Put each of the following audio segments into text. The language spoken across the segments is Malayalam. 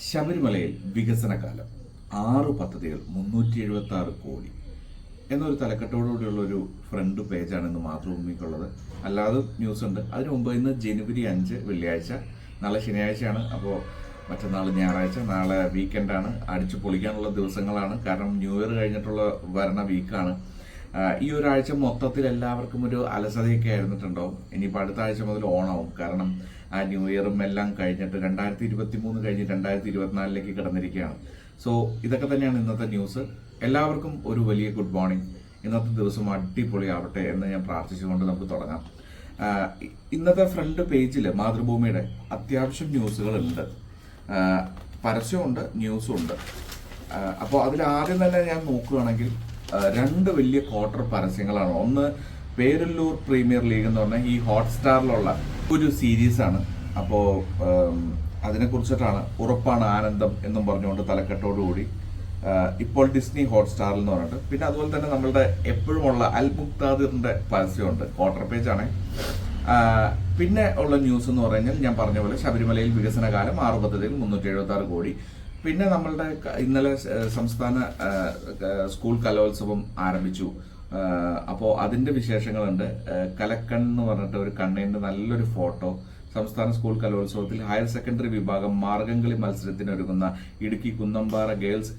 ശബരിമലയിൽ വികസനകാലം 6 പദ്ധതികൾ 376 കോടി എന്നൊരു തലക്കെട്ടോടുകൂടിയുള്ള ഒരു ഫ്രണ്ട് പേജാണ് ഇന്ന് മാതൃഭൂമിക്കുള്ളത്. അല്ലാതെ ന്യൂസ് ഉണ്ട്. അതിനു മുമ്പ് ഇന്ന് ജനുവരി 5 വെള്ളിയാഴ്ച, നാളെ ശനിയാഴ്ചയാണ്. അപ്പോൾ മറ്റന്നാൾ ഞായറാഴ്ച, നാളെ വീക്കെൻഡാണ്. അടിച്ചു പൊളിക്കാനുള്ള ദിവസങ്ങളാണ്. കാരണം ന്യൂ ഇയർ കഴിഞ്ഞിട്ടുള്ള വരണ വീക്കാണ്. ഈ ഒരാഴ്ച മൊത്തത്തിൽ എല്ലാവർക്കും ഒരു അലസതയൊക്കെ ആയിരുന്നിട്ടുണ്ടാവും. ഇനിയിപ്പോൾ അടുത്ത ആഴ്ച മുതൽ ഓണാവും. കാരണം ആ ന്യൂ ഇയറും എല്ലാം കഴിഞ്ഞിട്ട് 2023 കഴിഞ്ഞ് 2024 കിടന്നിരിക്കുകയാണ്. സോ ഇതൊക്കെ തന്നെയാണ് ഇന്നത്തെ ന്യൂസ്. എല്ലാവർക്കും ഒരു വലിയ ഗുഡ് മോർണിംഗ്. ഇന്നത്തെ ദിവസം അടിപൊളിയാവട്ടെ എന്ന് ഞാൻ പ്രാർത്ഥിച്ചുകൊണ്ട് നമുക്ക് തുടങ്ങാം. ഇന്നത്തെ ഫ്രണ്ട് പേജിൽ മാതൃഭൂമിയുടെ അത്യാവശ്യം ന്യൂസുകളുണ്ട്. പരസ്യമുണ്ട്, ന്യൂസും ഉണ്ട്. അപ്പോൾ അതിൽ ആദ്യം തന്നെ ഞാൻ നോക്കുകയാണെങ്കിൽ 2 വലിയ ക്വാർട്ടർ പരസ്യങ്ങളാണ്. ഒന്ന് പേരല്ലൂർ പ്രീമിയർ ലീഗ് എന്ന് പറഞ്ഞാൽ ഈ ഹോട്ട്സ്റ്റാറിലുള്ള ഒരു സീരീസാണ്. അപ്പോൾ അതിനെക്കുറിച്ചിട്ടാണ്. ഉറപ്പാണ് ആനന്ദം എന്നും പറഞ്ഞുകൊണ്ട് തലക്കെട്ടോടുകൂടി ഇപ്പോൾ ഡിസ്നി ഹോട്ട്സ്റ്റാറിൽ എന്ന് പറഞ്ഞിട്ട്. പിന്നെ അതുപോലെ തന്നെ നമ്മളുടെ എപ്പോഴുമുള്ള അൽ മുക്താദിറിന്റെ പരസ്യമുണ്ട്, ക്വാർട്ടർ പേജാണ്. പിന്നെ ഉള്ള ന്യൂസ് എന്ന് പറഞ്ഞാൽ ഞാൻ പറഞ്ഞ പോലെ ശബരിമലയിൽ വികസനകാലം 6 പദ്ധതിയിൽ 376 കോടി. പിന്നെ നമ്മളുടെ ഇന്നലെ സംസ്ഥാന സ്കൂൾ കലോത്സവം ആരംഭിച്ചു. അപ്പോൾ അതിന്റെ വിശേഷങ്ങളുണ്ട്. കലക്കൺ എന്ന് പറഞ്ഞിട്ട് ഒരു കണ്ണിന്റെ നല്ലൊരു ഫോട്ടോ. സംസ്ഥാന സ്കൂൾ കലോത്സവത്തിൽ ഹയർ സെക്കൻഡറി വിഭാഗം മാർഗംകളി മത്സരത്തിനൊരുങ്ങുന്ന ഇടുക്കി കുന്നമ്പാറ ഗേൾസ്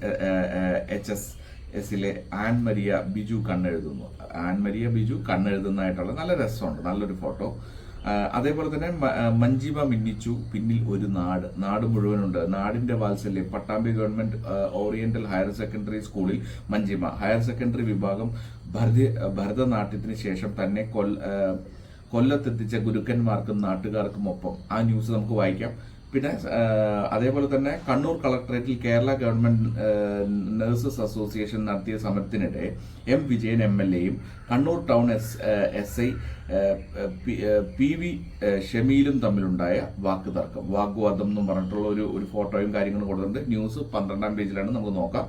HSSലെ ആൻ മരിയ ബിജു കണ്ണെഴുതുന്നതായിട്ടുള്ള നല്ല രസമുണ്ട്, നല്ലൊരു ഫോട്ടോ. അതേപോലെ തന്നെ മഞ്ജിമ മിന്നിച്ചു, പിന്നിൽ ഒരു നാട് മുഴുവനുണ്ട്, നാടിന്റെ വാത്സല്യം. Pattambi government oriental higher secondary സ്കൂളിൽ മഞ്ജിമ ഹയർ സെക്കൻഡറി വിഭാഗം ഭരതനാട്യത്തിന് ശേഷം തന്നെ കൊല്ലത്തെത്തിച്ച ഗുരുക്കന്മാർക്കും നാട്ടുകാർക്കും ഒപ്പം. ആ ന്യൂസ് നമുക്ക് വായിക്കാം. പിന്നെ അതേപോലെ തന്നെ കണ്ണൂർ കളക്ടറേറ്റിൽ കേരള ഗവൺമെന്റ് നഴ്സസ് അസോസിയേഷൻ നടത്തിയ സമരത്തിനിടെ എം വിജയൻ MLAയും കണ്ണൂർ ടൗൺ SI PV ഷമീലും തമ്മിലുണ്ടായ വാഗ്വാദം എന്നും പറഞ്ഞിട്ടുള്ള ഒരു ഫോട്ടോയും കാര്യങ്ങളും കൊടുത്തിട്ടുണ്ട്. ന്യൂസ് 12ാം പേജിലാണ്, നമുക്ക് നോക്കാം.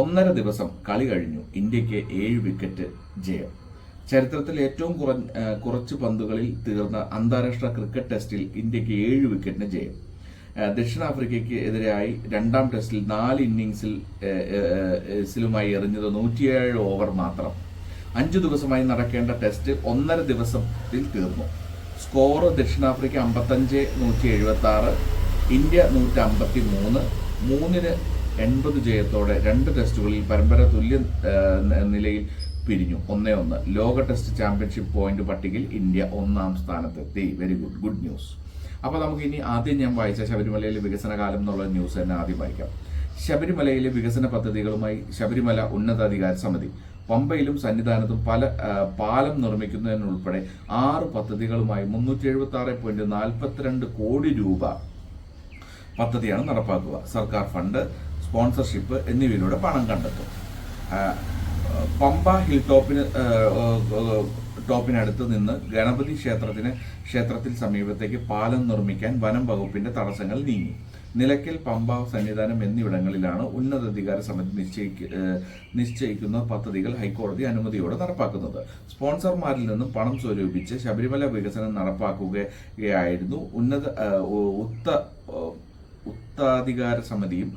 1.5 ദിവസം കളി കഴിഞ്ഞു, ഇന്ത്യക്ക് 7 വിക്കറ്റ് ജയം. ചരിത്രത്തിൽ ഏറ്റവും കുറച്ച് പന്തുകളിൽ തീർന്ന അന്താരാഷ്ട്ര ക്രിക്കറ്റ് ടെസ്റ്റിൽ ഇന്ത്യക്ക് 7 വിക്കറ്റിന് ജയം. ദക്ഷിണാഫ്രിക്കയ്ക്ക് എതിരായി 2ാം ടെസ്റ്റിൽ 4 ഇന്നിംഗ്സിലുമായി എറിഞ്ഞത് 107 ഓവർ മാത്രം. 5 ദിവസമായി നടക്കേണ്ട ടെസ്റ്റ് 1.5 ദിവസത്തിൽ തീർന്നു. സ്കോർ ദക്ഷിണാഫ്രിക്ക 55-176, ഇന്ത്യ 153. 3-80 ജയത്തോടെ 2 ടെസ്റ്റുകളിൽ പരമ്പര തുല്യ നിലയിൽ പിരിഞ്ഞു. 1-1. ലോക ടെസ്റ്റ് ചാമ്പ്യൻഷിപ്പ് പോയിന്റ് പട്ടികയിൽ ഇന്ത്യ 1ാം സ്ഥാനത്തെത്തി. Very good news. അപ്പോൾ നമുക്ക് ഇനി ആദ്യം ഞാൻ വായിച്ച ശബരിമലയിലെ വികസനകാലം എന്നുള്ള ന്യൂസ് തന്നെ ആദ്യം വായിക്കാം. ശബരിമലയിലെ വികസന പദ്ധതികളുമായി ശബരിമല ഉന്നതാധികാര സമിതി പമ്പയിലും സന്നിധാനത്തും പാലം നിർമ്മിക്കുന്നതിനുൾപ്പെടെ 6 പദ്ധതികളുമായി 376.42 കോടി രൂപ പദ്ധതിയാണ് നടപ്പാക്കുക. സർക്കാർ ഫണ്ട്, സ്പോൺസർഷിപ്പ് എന്നിവയിലൂടെ പണം കണ്ടെത്തും. പമ്പ ഹിൽ ടോപ്പിനടുത്ത് നിന്ന് ഗണപതി ക്ഷേത്രത്തിൽ സമീപത്തേക്ക് പാലം നിർമ്മിക്കാൻ വനം വകുപ്പിന്റെ തടസ്സങ്ങൾ നീങ്ങി. നിലയ്ക്കൽ, പമ്പ, സന്നിധാനം എന്നിവിടങ്ങളിലാണ് ഉന്നതാധികാര സമിതി നിശ്ചയിക്കുന്ന പദ്ധതികൾ ഹൈക്കോടതി അനുമതിയോടെ നടപ്പാക്കുന്നത്. സ്പോൺസർമാരിൽ നിന്നും പണം സ്വരൂപിച്ച് ശബരിമല വികസനം നടപ്പാക്കുകയായിരുന്നു ഉന്നതാധികാര സമിതിയും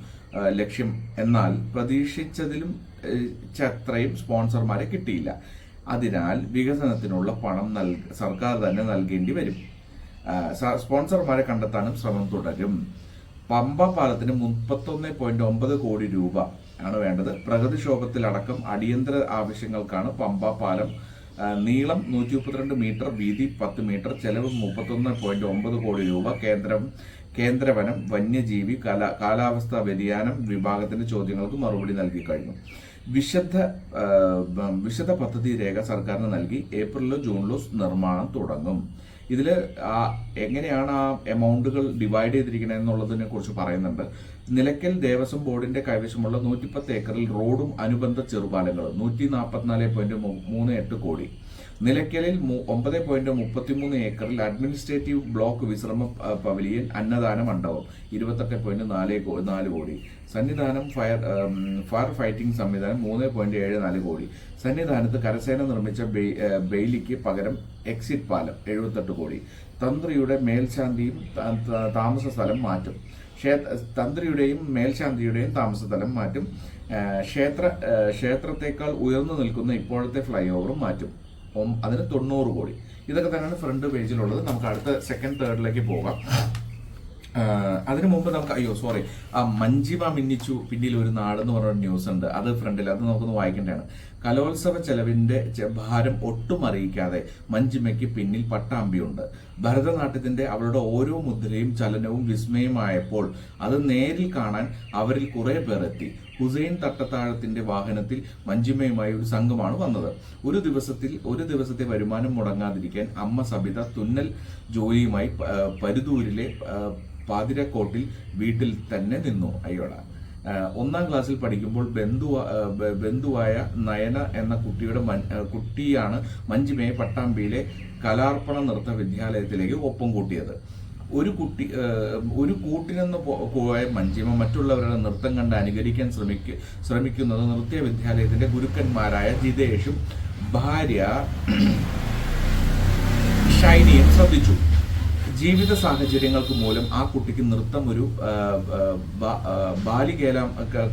ലക്ഷ്യം. എന്നാൽ പ്രതീക്ഷിച്ചതിലും അത്രയും സ്പോൺസർമാരെ കിട്ടിയില്ല. അതിനാൽ വികസനത്തിനുള്ള പണം സർക്കാർ തന്നെ നൽകേണ്ടി വരും. സ്പോൺസർമാരെ കണ്ടെത്താനും ശ്രമം തുടരും. പമ്പ പാലത്തിന് 31.9 കോടി രൂപ ആണ് വേണ്ടത്. പ്രകൃതിക്ഷോഭത്തിലടക്കം അടിയന്തര ആവശ്യങ്ങൾക്കാണ് പമ്പ പാലം. നീളം 132 മീറ്റർ, വീതി 10 മീറ്റർ, ചെലവ് 31.9 കോടി രൂപ. കേന്ദ്രവനം, വന്യജീവി, കാലാവസ്ഥാ വ്യതിയാനം വിഭാഗത്തിന്റെ ചോദ്യങ്ങൾക്ക് മറുപടി നൽകി കഴിഞ്ഞു. വിശദ പദ്ധതി രേഖ സർക്കാരിന് നൽകി. ഏപ്രിലോ ജൂണിലോ നിർമ്മാണം തുടങ്ങും. ഇതിൽ എങ്ങനെയാണ് ആ എമൗണ്ടുകൾ ഡിവൈഡ് ചെയ്തിരിക്കുന്നത് എന്നുള്ളതിനെ കുറിച്ച് പറയുന്നുണ്ട്. നിലയ്ക്കൽ ദേവസ്വം ബോർഡിന്റെ കൈവശമുള്ള 110 ഏക്കറിൽ റോഡും അനുബന്ധ ചെറുപാലങ്ങളും 144.38 കോടി. നിലയ്ക്കലിൽ 9.33 ഏക്കറിൽ അഡ്മിനിസ്ട്രേറ്റീവ് ബ്ലോക്ക് വിശ്രമ പവലിയൻ, അന്നദാന മണ്ഡപം 28.4 കോടി. സന്നിധാനം ഫയർ ഫൈറ്റിംഗ് സംവിധാനം 3.74 കോടി. സന്നിധാനത്ത് കരസേന നിർമ്മിച്ച ബെയിലിക്ക് പകരം എക്സിറ്റ് പാലം 78 കോടി. തന്ത്രിയുടെ മേൽശാന്തിയും താമസ സ്ഥലം മാറ്റും. തന്ത്രിയുടെയും മേൽശാന്തിയുടെയും താമസസ്ഥലം മാറ്റും. ക്ഷേത്രത്തെക്കാൾ ഉയർന്നു നിൽക്കുന്ന ഇപ്പോഴത്തെ ഫ്ലൈ ഓവറും മാറ്റും. അതിന് 90 കോടി. ഇതൊക്കെ തന്നെയാണ് ഫ്രണ്ട് പേജിലുള്ളത്. നമുക്ക് അടുത്ത സെക്കൻഡ് തേർഡിലേക്ക് പോകാം. അതിനു മുമ്പ് നമുക്ക് മഞ്ജിമ മിന്നിച്ചു പിന്നിൽ ഒരു നാടെന്ന് പറഞ്ഞ ന്യൂസ് ഉണ്ട്. അത് ഫ്രണ്ടിൽ, അത് നമുക്കൊന്ന് വായിക്കേണ്ടതാണ്. കലോത്സവ ചെലവിന്റെ ഭാരം ഒട്ടും അറിയിക്കാതെ മഞ്ജിമയ്ക്ക് പിന്നിൽ പട്ടാമ്പിയുണ്ട്. ഭരതനാട്യത്തിന്റെ അവളുടെ ഓരോ മുദ്രയും ചലനവും വിസ്മയമായപ്പോൾ അത് നേരിൽ കാണാൻ അവരിൽ കുറെ പേർ എത്തി. ഹുസൈൻ തട്ടത്താഴത്തിന്റെ വാഹനത്തിൽ മഞ്ജിമയുമായി ഒരു സംഘമാണ് വന്നത്. ഒരു ദിവസത്തെ വരുമാനം മുടങ്ങാതിരിക്കാൻ അമ്മ സബിത തുന്നൽ ജോലിയുമായി പരുതൂരിലെ പാതിരക്കോട്ടിൽ വീട്ടിൽ തന്നെ നിന്നു. അയ്യോട. 1ാം ക്ലാസ്സിൽ പഠിക്കുമ്പോൾ ബന്ധുവായ നയന എന്ന കുട്ടിയാണ് മഞ്ജിമയെ പട്ടാമ്പിയിലെ കലാർപ്പണ നൃത്ത വിദ്യാലയത്തിലേക്ക് ഒപ്പം കൂട്ടിയത്. ഒരു കൂട്ടിനെന്ന് പോയ മഞ്ജിമ മറ്റുള്ളവരുടെ നൃത്തം കണ്ട് അനുകരിക്കാൻ ശ്രമിക്കുന്നത് നൃത്യ വിദ്യാലയത്തിന്റെ ഗുരുക്കന്മാരായ ജിതേഷും ഭാര്യ ഷൈനിയും ശ്രദ്ധിച്ചു. ജീവിത സാഹചര്യങ്ങൾക്ക് മൂലം ആ കുട്ടിക്ക് നൃത്തം ഒരു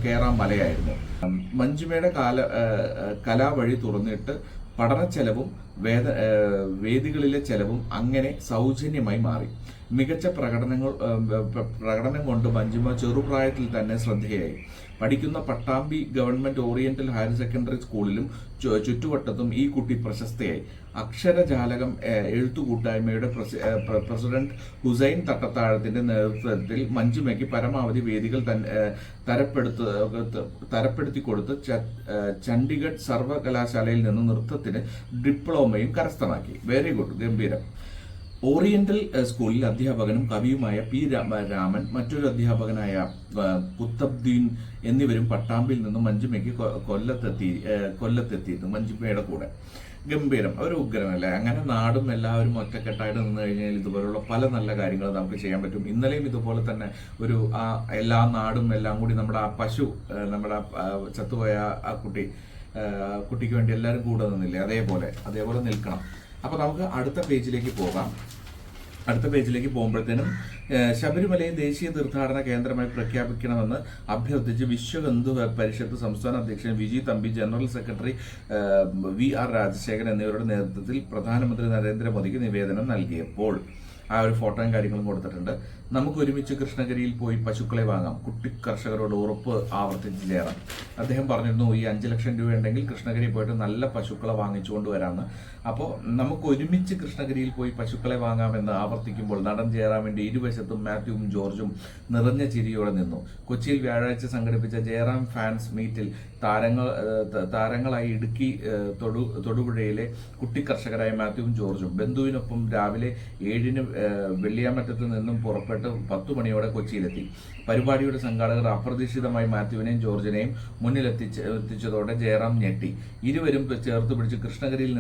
കേറാൻ മലയായിരുന്നു. മഞ്ജിമയുടെ കലാവഴി തുറന്നിട്ട് പഠനച്ചെലവും വേദികളിലെ ചെലവും അങ്ങനെ സൗജന്യമായി മാറി. മികച്ച പ്രകടനം കൊണ്ട് മഞ്ജിമ ചെറുപ്രായത്തിൽ തന്നെ ശ്രദ്ധേയായി. പഠിക്കുന്ന Pattambi government oriental higher secondary സ്കൂളിലും ചുറ്റുവട്ടത്തും ഈ കുട്ടി പ്രശസ്തയായി. അക്ഷരജാലകം എഴുത്തുകൂട്ടായ്മയുടെ പ്രസിഡന്റ് ഹുസൈൻ തട്ടത്താഴത്തിന്റെ നേതൃത്വത്തിൽ മഞ്ജിമയ്ക്ക് പരമാവധി വേദികൾ തരപ്പെടുത്തി കൊടുത്ത് ചണ്ഡീഗഡ് സർവകലാശാലയിൽ നിന്ന് നൃത്തത്തിന് ഡിപ്ലോമയും കരസ്ഥമാക്കി. വെരി ഗുഡ്, ഗംഭീരം. ഓറിയന്റൽ സ്കൂളിൽ അധ്യാപകനും കവിയുമായ പി രാമൻ, മറ്റൊരു അധ്യാപകനായ കുത്തബ്ദീൻ എന്നിവരും പട്ടാമ്പിയിൽ നിന്നും മഞ്ജിമയ്ക്ക് കൊല്ലത്തെത്തിയിരുന്നു. മഞ്ജിമയുടെ കൂടെ. ഗംഭീരം, ഒരു ഉഗ്രനല്ലേ. അങ്ങനെ നാടും എല്ലാവരും ഒറ്റക്കെട്ടായിട്ട് നിന്ന് കഴിഞ്ഞാൽ ഇതുപോലുള്ള പല നല്ല കാര്യങ്ങൾ നമുക്ക് ചെയ്യാൻ പറ്റും. ഇന്നലെയും ഇതുപോലെ തന്നെ എല്ലാ നാടും എല്ലാം കൂടി നമ്മുടെ ആ പശു, നമ്മുടെ ചത്തുപോയ ആ കുട്ടിക്ക് വേണ്ടി എല്ലാവരും കൂടെ നിന്നില്ലേ, അതേപോലെ നിൽക്കണം. അപ്പൊ നമുക്ക് അടുത്ത പേജിലേക്ക് പോകാം. അടുത്ത പേജിലേക്ക് പോകുമ്പോഴത്തേനും ശബരിമലയെ ദേശീയ തീർത്ഥാടന കേന്ദ്രമായി പ്രഖ്യാപിക്കണമെന്ന് അഭ്യർത്ഥിച്ച് വിശ്വ ഹിന്ദു പരിഷത്ത് സംസ്ഥാന അധ്യക്ഷൻ Viji Thampi, general secretary VR Rajasekharan എന്നിവരുടെ നേതൃത്വത്തിൽ പ്രധാനമന്ത്രി നരേന്ദ്രമോദിക്ക് നിവേദനം നൽകിയപ്പോൾ ആ ഒരു ഫോട്ടോയും കാര്യങ്ങളും കൊടുത്തിട്ടുണ്ട്. നമുക്ക് ഒരുമിച്ച് കൃഷ്ണഗിരിയിൽ പോയി പശുക്കളെ വാങ്ങാം, കുട്ടി കർഷകരോട് ഉറപ്പ് ആവർത്തിച്ച് ചേരാം. അദ്ദേഹം പറഞ്ഞിരുന്നു ഈ 5 ലക്ഷം രൂപ ഉണ്ടെങ്കിൽ കൃഷ്ണഗിരി പോയിട്ട് നല്ല പശുക്കളെ വാങ്ങിച്ചുകൊണ്ട് വരാമെന്ന്. അപ്പോൾ നമുക്ക് ഒരുമിച്ച് കൃഷ്ണഗിരിയിൽ പോയി പശുക്കളെ വാങ്ങാമെന്ന് ആവർത്തിക്കുമ്പോൾ നടൻ ജയറാമിന്റെ ഇരുവശത്തും മാത്യുവും ജോർജും നിറഞ്ഞ ചിരിയോടെ നിന്നു. കൊച്ചിയിൽ വ്യാഴാഴ്ച സംഘടിപ്പിച്ച ജയറാം ഫാൻസ് മീറ്റിൽ താരങ്ങളായി ഇടുക്കി തൊടുപുഴയിലെ കുട്ടി കർഷകരായ മാത്യുവും ജോർജും ബന്ധുവിനൊപ്പം രാവിലെ 7-ന് വെള്ളിയാമറ്റത്ത് നിന്നും പുറപ്പെട്ട് 10 മണിയോടെ കൊച്ചിയിലെത്തി. പരിപാടിയുടെ സംഘാടകർ അപ്രതീക്ഷിതമായി മാത്യുവിനെയും ജോർജിനെയും മുന്നിലെത്തിച്ചതോടെ ജയറാം ഞെട്ടി. ഇരുവരും ചേർത്ത് പിടിച്ച് കൃഷ്ണഗിരിയിൽ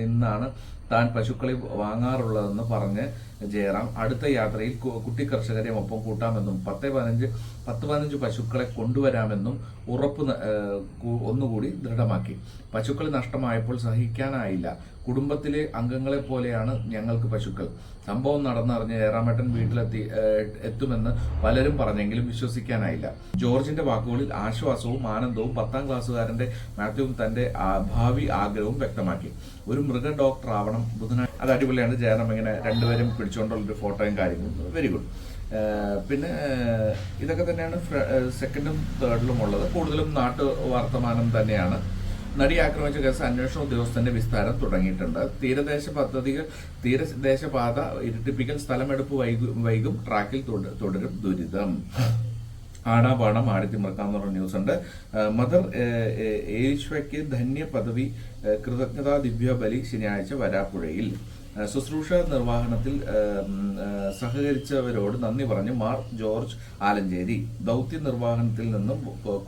നിന്നാണ് താൻ പശുക്കളെ വാങ്ങാറുള്ളതെന്ന് പറഞ്ഞ് ജയറാം അടുത്ത യാത്രയിൽ കുട്ടി കർഷകരെ ഒപ്പം കൂട്ടാമെന്നും 10-15 പശുക്കളെ കൊണ്ടുവരാമെന്നും ഉറപ്പ് ഒന്നുകൂടി ദൃഢമാക്കി. പശുക്കൾ നഷ്ടമായപ്പോൾ സഹിക്കാനായില്ല. കുടുംബത്തിലെ അംഗങ്ങളെ പോലെയാണ് ഞങ്ങൾക്ക് പശുക്കൾ. സംഭവം നടന്നറിഞ്ഞ് ജയറാമേട്ടൻ എത്തുമെന്ന് പലരും പറഞ്ഞെങ്കിലും വിശ്വസിക്കാനായില്ല. ജോർജിന്റെ വാക്കുകളിൽ ആശ്വാസവും ആനന്ദവും 10ാം ക്ലാസ്സുകാരന്റെ മാത്യുവും തന്റെ ഭാവി ആഗ്രഹവും വ്യക്തമാക്കി. ഒരു മൃഗ ഡോക്ടർ ആവണം ബുധനാഴ്ച. അത് അടിപൊളിയാണ്. ജയറാം ഇങ്ങനെ രണ്ടുപേരും പിടിച്ചുകൊണ്ടുള്ളൊരു ഫോട്ടോയും കാര്യങ്ങളും വെരി ഗുഡ്. പിന്നെ ഇതൊക്കെ തന്നെയാണ് സെക്കൻഡും തേർഡിലും ഉള്ളത്. കൂടുതലും നാട്ടു വർത്തമാനം തന്നെയാണ്. നടി ആക്രമിച്ച കേസ് അന്വേഷണ ഉദ്യോഗസ്ഥന്റെ വിസ്താരം തുടങ്ങിയിട്ടുണ്ട്. തീരദേശപാത ഇരട്ടിപ്പിക്കൽ, സ്ഥലമെടുപ്പ് വൈകും, ട്രാക്കിൽ തുടരും ദുരിതം. ആടാപാടം ആടിത്തിമിർക്കാന്ന് പറഞ്ഞ ന്യൂസ് ഉണ്ട്. മദർ ഏശ്വയ്ക്ക് ധന്യ പദവി, കൃതജ്ഞതാ ദിവ്യ ബലി ശനിയാഴ്ച വരാപ്പുഴയിൽ. ശുശ്രൂഷ നിർവഹണത്തിൽ സഹകരിച്ചവരോട് നന്ദി പറഞ്ഞ് മാർ ജോർജ് ആലഞ്ചേരി. ദൗത്യ നിർവഹണത്തിൽ നിന്നും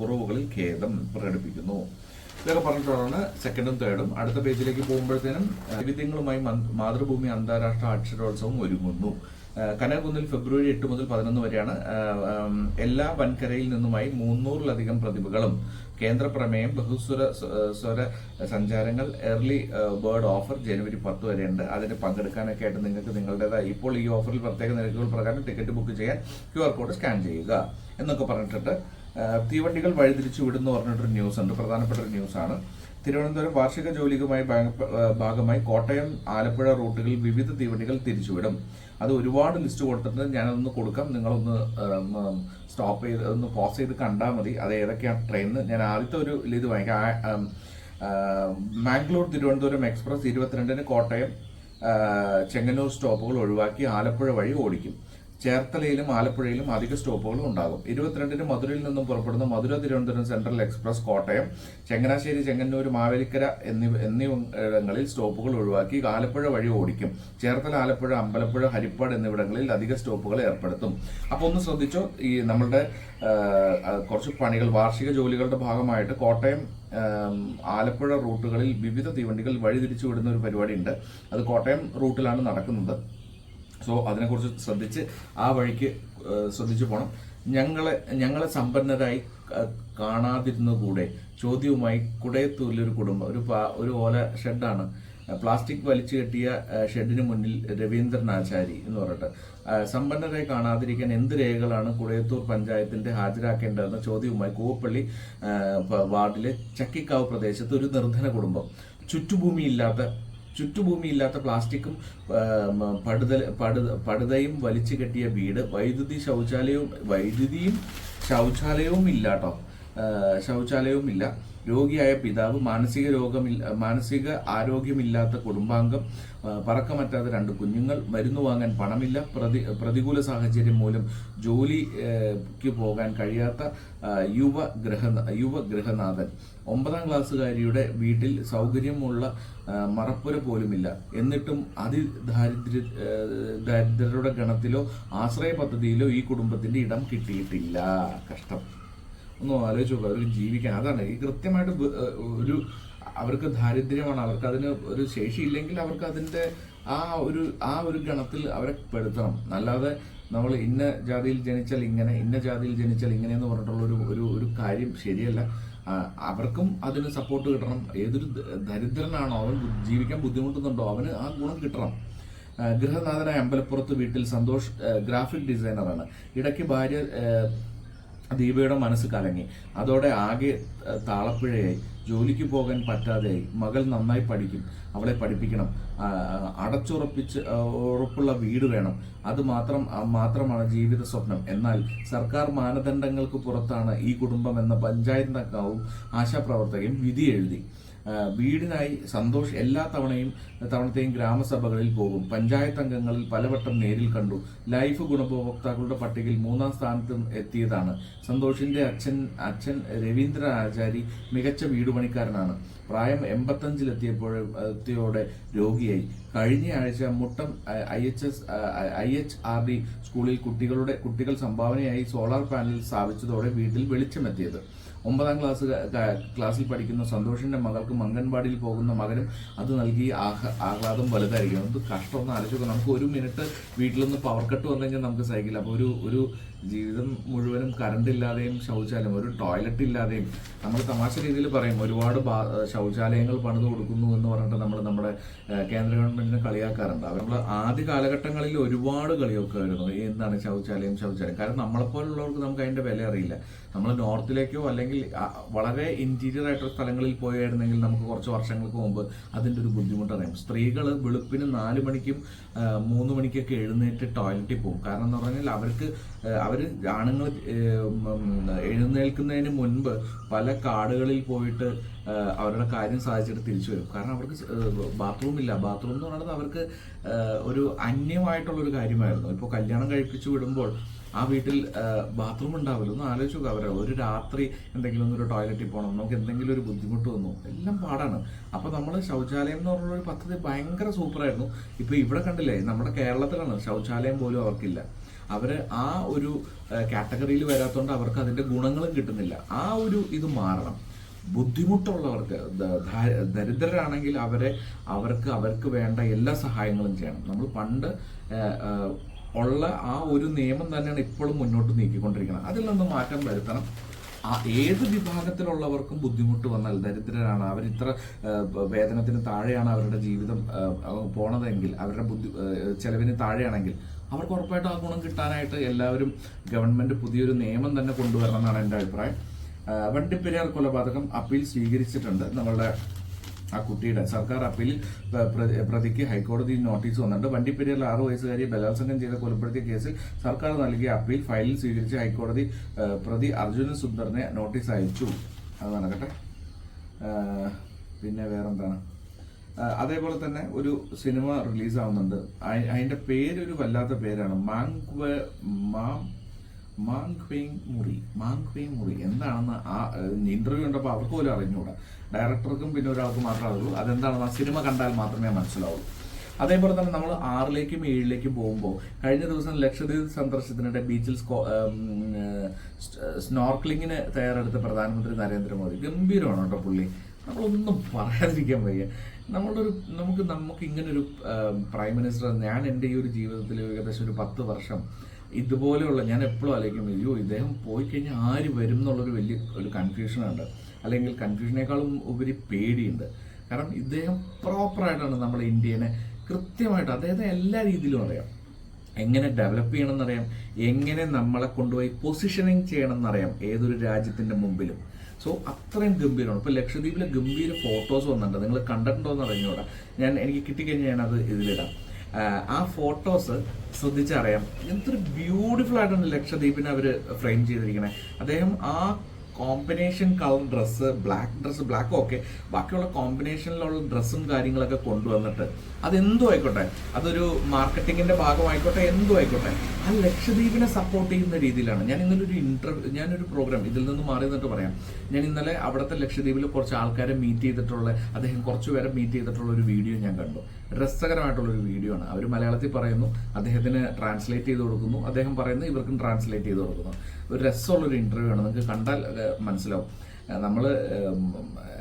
കുറവുകളിൽ ഖേദം പ്രകടിപ്പിക്കുന്നു. ഇതൊക്കെ പറഞ്ഞിട്ടാണ് സെക്കൻഡും തേർഡും. അടുത്ത പേജിലേക്ക് പോകുമ്പോഴത്തേനും വൈവിധ്യങ്ങളുമായി മാതൃഭൂമി അന്താരാഷ്ട്ര അക്ഷരോത്സവം ഒരുങ്ങുന്നു. കനകക്കുന്നിൽ ഫെബ്രുവരി 8 മുതൽ 11 വരെയാണ്. എല്ലാ വൻകരയിൽ നിന്നുമായി 300-ലധികം പ്രതിഭകളും കേന്ദ്ര പ്രമേയം സ്വര സഞ്ചാരങ്ങൾ എർലി ബേർഡ് ഓഫർ ജനുവരി 10 വരെയുണ്ട്. അതിന് പങ്കെടുക്കാനൊക്കെ ആയിട്ട് നിങ്ങൾക്ക് നിങ്ങളുടേതായി ഇപ്പോൾ ഈ ഓഫറിൽ പ്രത്യേക നിരക്കുകൾ പ്രകാരം ടിക്കറ്റ് ബുക്ക് ചെയ്യാൻ QR കോഡ് സ്കാൻ ചെയ്യുക എന്നൊക്കെ പറഞ്ഞിട്ടുണ്ട്. തീവണ്ടികൾ വഴിതിരിച്ചു വിടുന്നു പറഞ്ഞിട്ടൊരു ന്യൂസ് ഉണ്ട്, പ്രധാനപ്പെട്ട ഒരു ന്യൂസാണ്. തിരുവനന്തപുരം വാർഷിക ജോലിയുമായി ഭാഗമായി കോട്ടയം ആലപ്പുഴ റൂട്ടുകളിൽ വിവിധ തീവണ്ടികൾ തിരിച്ചുവിടും. അത് ഒരുപാട് ലിസ്റ്റ് കൊടുത്തിട്ട് ഞാനതൊന്ന് കൊടുക്കാം, നിങ്ങളൊന്ന് സ്റ്റോപ്പ് ചെയ്ത് ഒന്ന് പോസ് ചെയ്ത് കണ്ടാൽ മതി അത് ഏതൊക്കെയാണ് ട്രെയിനിന്. ഞാൻ ആദ്യത്തെ ഒരു ഇത് വാങ്ങിക്കാം. മാംഗ്ലൂർ തിരുവനന്തപുരം എക്സ്പ്രസ് 22-ന് കോട്ടയം ചെങ്ങന്നൂർ സ്റ്റോപ്പുകൾ ഒഴിവാക്കി ആലപ്പുഴ വഴി ഓടിക്കും. ചേർത്തലയിലും ആലപ്പുഴയിലും അധിക സ്റ്റോപ്പുകളും ഉണ്ടാകും. 22-ന് മധുരയിൽ നിന്നും പുറപ്പെടുന്ന മധുര തിരുവനന്തപുരം സെൻട്രൽ എക്സ്പ്രസ് കോട്ടയം, ചങ്ങനാശ്ശേരി, ചെങ്ങന്നൂർ, മാവേലിക്കര എന്നിവിടങ്ങളിൽ സ്റ്റോപ്പുകൾ ഒഴിവാക്കി ആലപ്പുഴ വഴി ഓടിക്കും. ചേർത്തല, ആലപ്പുഴ, അമ്പലപ്പുഴ, ഹരിപ്പാട് എന്നിവിടങ്ങളിൽ അധിക സ്റ്റോപ്പുകൾ ഏർപ്പെടുത്തും. അപ്പോൾ ഒന്ന് ശ്രദ്ധിച്ചോ, ഈ നമ്മളുടെ കുറച്ച് പണികൾ വാർഷിക ജോലികളുടെ ഭാഗമായിട്ട് കോട്ടയം ആലപ്പുഴ റൂട്ടുകളിൽ വിവിധ തീവണ്ടികൾ വഴിതിരിച്ചു വിടുന്ന ഒരു പരിപാടി ഉണ്ട്. അത് കോട്ടയം റൂട്ടിലാണ് നടക്കുന്നത്. സോ അതിനെക്കുറിച്ച് ശ്രദ്ധിച്ച് ആ വഴിക്ക് ശ്രദ്ധിച്ചു പോകണം. ഞങ്ങളെ സമ്പന്നരായി കാണാതിരുന്നുകൂടെ ചോദ്യവുമായി കുടയത്തൂരിലൊരു കുടുംബം. ഒരു ഓല ഷെഡാണ്, പ്ലാസ്റ്റിക് വലിച്ചു കെട്ടിയ ഷെഡിന് മുന്നിൽ രവീന്ദ്രൻ ആചാരി എന്ന് പറഞ്ഞിട്ട് സമ്പന്നരായി കാണാതിരിക്കാൻ എന്ത് രേഖകളാണ് കുടയത്തൂർ പഞ്ചായത്തിന്റെ ഹാജരാക്കേണ്ടതെന്ന ചോദ്യവുമായി കൂവപ്പള്ളി വാർഡിലെ ചക്കിക്കാവ് പ്രദേശത്ത് ഒരു നിർധന കുടുംബം. ചുറ്റുഭൂമിയില്ലാത്ത പ്ലാസ്റ്റിക്കും പടുതയും വലിച്ചു കെട്ടിയ വീട്, വൈദ്യുതിയും ശൗചാലയവും ഇല്ല കേട്ടോ, ശൗചാലയവും ഇല്ല. രോഗിയായ പിതാവ്, മാനസിക ആരോഗ്യമില്ലാത്ത കുടുംബാംഗം, പറക്കമറ്റാത്ത 2 കുഞ്ഞുങ്ങൾ, മരുന്ന് വാങ്ങാൻ പണമില്ല, പ്രതികൂല സാഹചര്യം മൂലം ജോലിക്ക് പോകാൻ കഴിയാത്ത യുവഗൃഹനാഥൻ, 9ാം ക്ലാസ്സുകാരിയുടെ വീട്ടിൽ സൗകര്യമുള്ള മറപ്പുര പോലുമില്ല. എന്നിട്ടും ദരിദ്രരുടെ ഗണത്തിലോ ആശ്രയ പദ്ധതിയിലോ ഈ കുടുംബത്തിന്റെ ഇടം കിട്ടിയിട്ടില്ല. കഷ്ടം. ഒന്ന് ആലോചിച്ച് നോക്കുക, അവർക്ക് ജീവിക്കാൻ. അതാണ് ഈ കൃത്യമായിട്ട് അവർക്ക് ദാരിദ്ര്യമാണ്, അവർക്ക് അതിന് ഒരു ശേഷിയില്ലെങ്കിൽ അവർക്ക് അതിന്റെ ആ ഒരു ഗണത്തിൽ അവരെ പെടുത്തണം. അല്ലാതെ നമ്മൾ ഇന്ന ജാതിയിൽ ജനിച്ചാൽ ഇങ്ങനെ, ഇന്ന ജാതിയിൽ ജനിച്ചാൽ ഇങ്ങനെ എന്ന് പറഞ്ഞിട്ടുള്ള ഒരു കാര്യം ശരിയല്ല. അവർക്കും അതിന് സപ്പോർട്ട് കിട്ടണം. ഏതൊരു ദരിദ്രനാണോ, അവൻ ജീവിക്കാൻ ബുദ്ധിമുട്ടുന്നുണ്ടോ, അവന് ആ ഗുണം കിട്ടണം. ഗൃഹനാഥനായ അമ്പലപ്പുറത്ത് വീട്ടിൽ സന്തോഷ് ഗ്രാഫിക് ഡിസൈനറാണ്. ഇടയ്ക്ക് ഭാര്യ ദീപയുടെ മനസ്സ് കലങ്ങി. അതോടെ ആകെ താളപ്പിഴയായി. ജോലിക്ക് പോകാൻ പറ്റാതെയായി. മകൾ നന്നായി പഠിക്കും, അവളെ പഠിപ്പിക്കണം. ഉറപ്പുള്ള വീട് വേണം. അത് മാത്രമാണ് ജീവിത സ്വപ്നം. എന്നാൽ സർക്കാർ മാനദണ്ഡങ്ങൾക്ക് പുറത്താണ് ഈ കുടുംബം എന്ന പഞ്ചായത്ത് അംഗവും ആശാപ്രവർത്തകയും വിധി എഴുതി. വീടിനായി സന്തോഷ് എല്ലാ തവണത്തെയും ഗ്രാമസഭകളിൽ പോകും. പഞ്ചായത്ത് അംഗങ്ങളിൽ പലവട്ടം നേരിൽ കണ്ടു. ലൈഫ് ഗുണഭോക്താക്കളുടെ പട്ടികയിൽ 3ാം സ്ഥാനത്തും എത്തിയതാണ്. സന്തോഷിന്റെ അച്ഛൻ രവീന്ദ്ര ആചാരി മികച്ച വീടുപണിക്കാരനാണ്. പ്രായം 85-ലെത്തിയോടെ രോഗിയായി. കഴിഞ്ഞ ആഴ്ച മുട്ടം IHRD സ്കൂളിൽ കുട്ടികൾ സംഭാവനയായി സോളാർ പാനൽ സ്ഥാപിച്ചതോടെ വീട്ടിൽ വെളിച്ചമെത്തിയത്. 9ാം ക്ലാസ്സിൽ പഠിക്കുന്ന സന്തോഷിന്റെ മകൾക്കും അംഗൻവാടിയിൽ പോകുന്ന മകനും അത് നൽകി ആഹ്ലാദം വലുതായിരിക്കും. അത് കഷ്ടമൊന്നും ആലോചിക്കുക. നമുക്ക് 1 മിനിറ്റ് വീട്ടിലൊന്ന് പവർ കട്ട് വന്നെങ്കിൽ നമുക്ക് സഹിക്കില്ല. അപ്പോൾ ഒരു ജീവിതം മുഴുവനും കറണ്ട് ഇല്ലാതെയും ശൗചാലയം, ഒരു ടോയ്ലറ്റ് ഇല്ലാതെയും, നമ്മൾ തമാശ രീതിയിൽ പറയും ഒരുപാട് ശൗചാലയങ്ങൾ പണിത് കൊടുക്കുന്നു എന്ന് പറഞ്ഞിട്ട് നമ്മുടെ കേന്ദ്ര ഗവൺമെന്റിനെ കളിയാക്കാറുണ്ട്. അവർ ആദ്യ കാലഘട്ടങ്ങളിൽ ഒരുപാട് കളിയൊക്കെയായിരുന്നു എന്താണ് ശൗചാലയം. കാരണം നമ്മളെപ്പോലുള്ളവർക്ക് നമുക്ക് അതിന്റെ വില അറിയില്ല. നമ്മൾ നോർത്തിലേക്കോ അല്ലെങ്കിൽ വളരെ ഇന്റീരിയർ ആയിട്ടുള്ള സ്ഥലങ്ങളിൽ പോയായിരുന്നെങ്കിൽ നമുക്ക് കുറച്ച് വർഷങ്ങൾക്ക് മുമ്പ് അതിൻ്റെ ഒരു ബുദ്ധിമുട്ടറിയാം. സ്ത്രീകൾ വെളുപ്പിന് 4 മണിക്കും 3 മണിക്കൊക്കെ എഴുന്നേറ്റ് ടോയ്ലറ്റിൽ പോകും. കാരണം എന്ന് പറഞ്ഞാൽ അവർ ആണുങ്ങൾ എഴുന്നേൽക്കുന്നതിന് മുൻപ് പല കാടുകളിൽ പോയിട്ട് അവരുടെ കാര്യം സാധിച്ചിട്ട് തിരിച്ചു വരും. കാരണം അവർക്ക് ബാത്റൂം ഇല്ല. ബാത്റൂം എന്ന് പറയുന്നത് അവർക്ക് ഒരു അന്യമായിട്ടുള്ളൊരു കാര്യമായിരുന്നു. ഇപ്പോൾ കല്യാണം കഴിപ്പിച്ചു വിടുമ്പോൾ ആ വീട്ടിൽ ബാത്റൂം ഉണ്ടാവില്ല. ഒന്ന് ആലോചിച്ചു നോക്കുക. അവരെ ഒരു രാത്രി എന്തെങ്കിലും ഒരു ടോയ്ലറ്റിൽ പോകണം, നമുക്ക് എന്തെങ്കിലും ഒരു ബുദ്ധിമുട്ട് വന്നു, എല്ലാം പാടാണ്. അപ്പോൾ നമ്മൾ ശൗചാലയം എന്ന് പറഞ്ഞൊരു പദ്ധതി ഭയങ്കര സൂപ്പറായിരുന്നു. ഇപ്പോൾ ഇവിടെ കണ്ടില്ലേ, നമ്മുടെ കേരളത്തിലാണ് ശൗചാലയം പോലും അവർക്കില്ല. അവര് ആ ഒരു കാറ്റഗറിയിൽ വരാത്തതുകൊണ്ട് അവർക്ക് അതിന്റെ ഗുണങ്ങളും കിട്ടുന്നില്ല. ആ ഒരു ഇത് മാറണം. ബുദ്ധിമുട്ടുള്ളവർക്ക്, ദരിദ്രരാണെങ്കിൽ അവർക്ക് വേണ്ട എല്ലാ സഹായങ്ങളും ചെയ്യണം. നമ്മൾ പണ്ട് ഉള്ള ആ ഒരു നിയമം തന്നെയാണ് ഇപ്പോഴും മുന്നോട്ട് നീക്കിക്കൊണ്ടിരിക്കുന്നത്. അതിൽ നിന്ന് മാറ്റം വരുത്തണം. ഏത് വിഭാഗത്തിലുള്ളവർക്കും ബുദ്ധിമുട്ട് വന്നാൽ, ദരിദ്രരാണ്, അവരിത്ര വേതനത്തിന് താഴെയാണ് അവരുടെ ജീവിതം പോണതെങ്കിൽ, അവരുടെ ചെലവിന് താഴെയാണെങ്കിൽ അവർക്ക് ഉറപ്പായിട്ടും ആ ഗുണം കിട്ടാനായിട്ട് എല്ലാവരും ഗവൺമെന്റ് പുതിയൊരു നിയമം തന്നെ കൊണ്ടുവരണം എന്നാണ് എൻ്റെ അഭിപ്രായം. വണ്ടിപ്പെരിയാർ കൊലപാതകം അപ്പീൽ സ്വീകരിച്ചിട്ടുണ്ട്. നമ്മളുടെ ആ കുട്ടിയുടെ സർക്കാർ അപ്പീലിൽ പ്രതിക്ക് ഹൈക്കോടതി നോട്ടീസ് വന്നിട്ടുണ്ട്. വണ്ടിപ്പെരിയാറിൽ 6 വയസ്സുകാരിയെ ബലാത്സംഗം ചെയ്ത് കൊലപ്പെടുത്തിയ കേസിൽ സർക്കാർ നൽകിയ അപ്പീൽ ഫയലിൽ സ്വീകരിച്ച ഹൈക്കോടതി പ്രതി അർജുന സുന്ദറിനെ നോട്ടീസ് അയച്ചു. അത് നടക്കട്ടെ. പിന്നെ വേറെന്താണ്, അതേപോലെ തന്നെ ഒരു സിനിമ റിലീസാവുന്നുണ്ട്. അതിന്റെ പേരൊരു വല്ലാത്ത പേരാണ്, മാങ്ക്വേങ് മുറി. എന്താണെന്ന് ആ ഇന്റർവ്യൂ ഉണ്ടപ്പോൾ അവർക്ക് പോലും അറിഞ്ഞുകൂടാ. ഡയറക്ടർക്കും പിന്നെ ഒരാൾക്ക് മാത്രമേ അറിയുള്ളൂ. അതെന്താണെന്ന് ആ സിനിമ കണ്ടാൽ മാത്രമേ മനസ്സിലാവുള്ളൂ. അതേപോലെ തന്നെ നമ്മൾ 6ലേക്കും 7ലേക്കും പോകുമ്പോൾ കഴിഞ്ഞ ദിവസം ലക്ഷദ്വീപ് സന്ദർശനത്തിനിടെ ബീച്ചിൽ സ്നോർക്ലിങ്ങിന് തയ്യാറെടുത്ത പ്രധാനമന്ത്രി നരേന്ദ്രമോദി. ഗംഭീരമാണ് കേട്ടോ പുള്ളി, നമ്മളൊന്നും പറയാതിരിക്കാൻ വയ്യ. നമുക്ക് ഇങ്ങനൊരു പ്രൈം മിനിസ്റ്റർ, ഞാൻ എൻ്റെ ഈ ഒരു ജീവിതത്തിൽ ഏകദേശം ഒരു 10 വർഷം ഇതുപോലെയുള്ള, ഞാൻ എപ്പോഴും ആലോചിക്കും, അയ്യോ ഇദ്ദേഹം പോയി കഴിഞ്ഞാൽ ആര് വരും എന്നുള്ളൊരു വലിയ ഒരു കൺഫ്യൂഷനുണ്ട്. അല്ലെങ്കിൽ കൺഫ്യൂഷനേക്കാളും ഉപരി പേടിയുണ്ട്. കാരണം ഇദ്ദേഹം പ്രോപ്പറായിട്ടാണ് നമ്മുടെ ഇന്ത്യനെ കൃത്യമായിട്ട് അദ്ദേഹത്തെ എല്ലാ രീതിയിലും അറിയാം. എങ്ങനെ ഡെവലപ്പ് ചെയ്യണമെന്നറിയാം, എങ്ങനെ നമ്മളെ കൊണ്ടുപോയി പൊസിഷനിങ് ചെയ്യണമെന്നറിയാം ഏതൊരു രാജ്യത്തിന്റെ മുമ്പിലും. സോ അത്രയും ഗംഭീരമാണ്. ഇപ്പൊ ലക്ഷദ്വീപിലെ ഗംഭീര ഫോട്ടോസ് വന്നിട്ടുണ്ട്. നിങ്ങൾ കണ്ടിട്ടുണ്ടോ എന്ന് അറിഞ്ഞൂടാ. എനിക്ക് കിട്ടിക്കഴിഞ്ഞാൽ ഞാനത് ഇതിലിടാം. ആ ഫോട്ടോസ് ശ്രദ്ധിച്ചറിയാം എന്തൊരു ബ്യൂട്ടിഫുൾ ആയിട്ടാണ് ലക്ഷദ്വീപിനെ അവർ ഫ്രെയിം ചെയ്തിരിക്കണേ. അദ്ദേഹം ആ കോമ്പിനേഷൻ കളർ ബ്ലാക്ക് ഓക്കെ, ബാക്കിയുള്ള കോമ്പിനേഷനിലുള്ള ഡ്രസ്സും കാര്യങ്ങളൊക്കെ കൊണ്ടുവന്നിട്ട് അതെന്തോ ആയിക്കോട്ടെ, അതൊരു മാർക്കറ്റിങ്ങിന്റെ ഭാഗമായിക്കോട്ടെ, എന്തോ ആയിക്കോട്ടെ, ആ ലക്ഷദ്വീപിനെ സപ്പോർട്ട് ചെയ്യുന്ന രീതിയിലാണ്. ഞാനൊരു പ്രോഗ്രാം ഇതിൽ നിന്ന് മാറി നിന്നിട്ട് പറയാം. ഞാൻ ഇന്നലെ അവിടുത്തെ ലക്ഷദ്വീപിൽ കുറച്ച് ആൾക്കാരെ മീറ്റ് ചെയ്തിട്ടുള്ള, അദ്ദേഹം കുറച്ചുപേരെ മീറ്റ് ചെയ്തിട്ടുള്ള ഒരു വീഡിയോ ഞാൻ കണ്ടു. രസകരമായിട്ടുള്ളൊരു വീഡിയോ ആണ്. അവർ മലയാളത്തിൽ പറയുന്നു, അദ്ദേഹത്തിന് ട്രാൻസ്ലേറ്റ് ചെയ്ത് കൊടുക്കുന്നു, അദ്ദേഹം പറയുന്നു, ഇവർക്കും ട്രാൻസ്ലേറ്റ് ചെയ്ത് കൊടുക്കുന്നു. ഒരു രസമുള്ളൊരു ഇന്റർവ്യൂ ആണ്, നിങ്ങൾക്ക് കണ്ടാൽ മനസ്സിലാവും. നമ്മൾ